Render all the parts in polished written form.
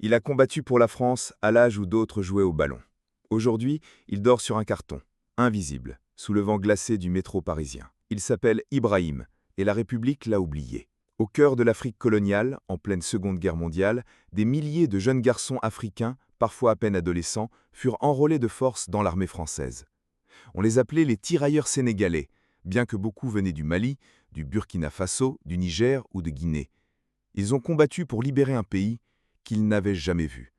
Il a combattu pour la France à l'âge où d'autres jouaient au ballon. Aujourd'hui, il dort sur un carton, invisible, sous le vent glacé du métro parisien. Il s'appelle Ibrahim, et la République l'a oublié. Au cœur de l'Afrique coloniale, en pleine Seconde Guerre mondiale, des milliers de jeunes garçons africains, parfois à peine adolescents, furent enrôlés de force dans l'armée française. On les appelait les tirailleurs sénégalais, bien que beaucoup venaient du Mali, du Burkina Faso, du Niger ou de Guinée. Ils ont combattu pour libérer un pays qu'ils n'avaient jamais vu.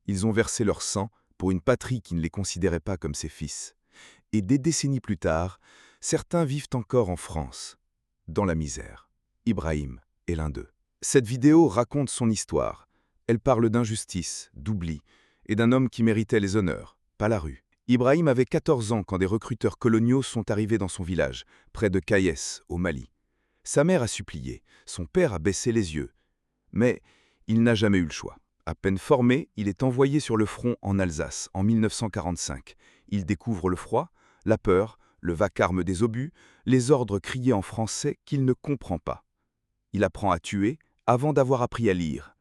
Ils ont versé leur sang pour une patrie qui ne les considérait pas comme ses fils. Et des décennies plus tard, certains vivent encore en France, dans la misère. Ibrahim est l'un d'eux. Cette vidéo raconte son histoire. Elle parle d'injustice, d'oubli, et d'un homme qui méritait les honneurs, pas la rue. Ibrahim avait 14 ans quand des recruteurs coloniaux sont arrivés dans son village, près de Kayes, au Mali. Sa mère a supplié, son père a baissé les yeux. Mais il n'a jamais eu le choix. À peine formé, il est envoyé sur le front en Alsace, en 1945. Il découvre le froid, la peur, le vacarme des obus, les ordres criés en français qu'il ne comprend pas. Il apprend à tuer avant d'avoir appris à lire.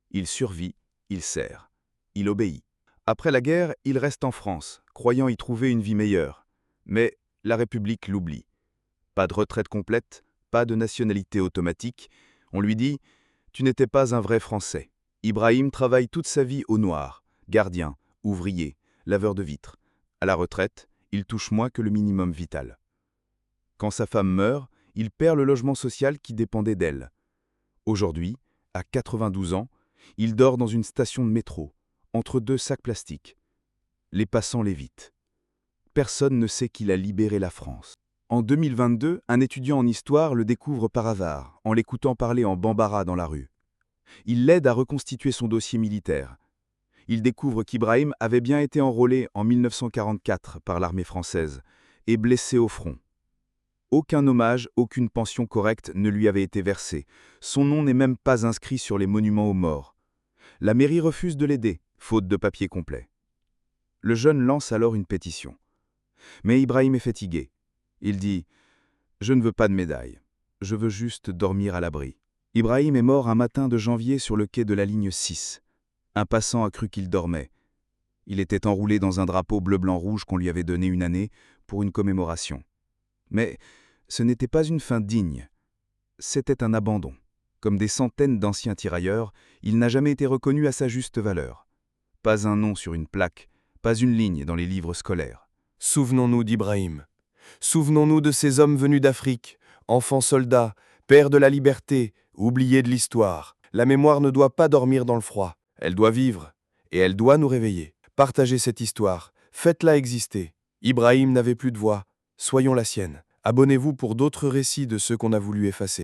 Il survit, il sert, il obéit. Après la guerre, il reste en France, croyant y trouver une vie meilleure. Mais la République l'oublie. Pas de retraite complète, pas de nationalité automatique. On lui dit « Tu n'étais pas un vrai Français ». Ibrahim travaille toute sa vie au noir, gardien, ouvrier, laveur de vitres. À la retraite, il touche moins que le minimum vital. Quand sa femme meurt, il perd le logement social qui dépendait d'elle. Aujourd'hui, à 92 ans, il dort dans une station de métro, entre deux sacs plastiques. Les passants l'évitent. Personne ne sait qu'il a libéré la France. En 2022, un étudiant en histoire le découvre par hasard, en l'écoutant parler en bambara dans la rue. Il l'aide à reconstituer son dossier militaire. Il découvre qu'Ibrahim avait bien été enrôlé en 1944 par l'armée française et blessé au front. Aucun hommage, aucune pension correcte ne lui avait été versée. Son nom n'est même pas inscrit sur les monuments aux morts. La mairie refuse de l'aider, faute de papier complet. Le jeune lance alors une pétition. Mais Ibrahim est fatigué. Il dit « Je ne veux pas de médaille. Je veux juste dormir à l'abri ». Ibrahim est mort un matin de janvier sur le quai de la ligne 6. Un passant a cru qu'il dormait. Il était enroulé dans un drapeau bleu-blanc-rouge qu'on lui avait donné une année pour une commémoration. Mais ce n'était pas une fin digne. C'était un abandon. Comme des centaines d'anciens tirailleurs, il n'a jamais été reconnu à sa juste valeur. Pas un nom sur une plaque, pas une ligne dans les livres scolaires. Souvenons-nous d'Ibrahim. Souvenons-nous de ces hommes venus d'Afrique, enfants soldats, pères de la liberté, oubliés de l'histoire. La mémoire ne doit pas dormir dans le froid. Elle doit vivre, et elle doit nous réveiller. Partagez cette histoire, faites-la exister. Ibrahim n'avait plus de voix, soyons la sienne. Abonnez-vous pour d'autres récits de ceux qu'on a voulu effacer.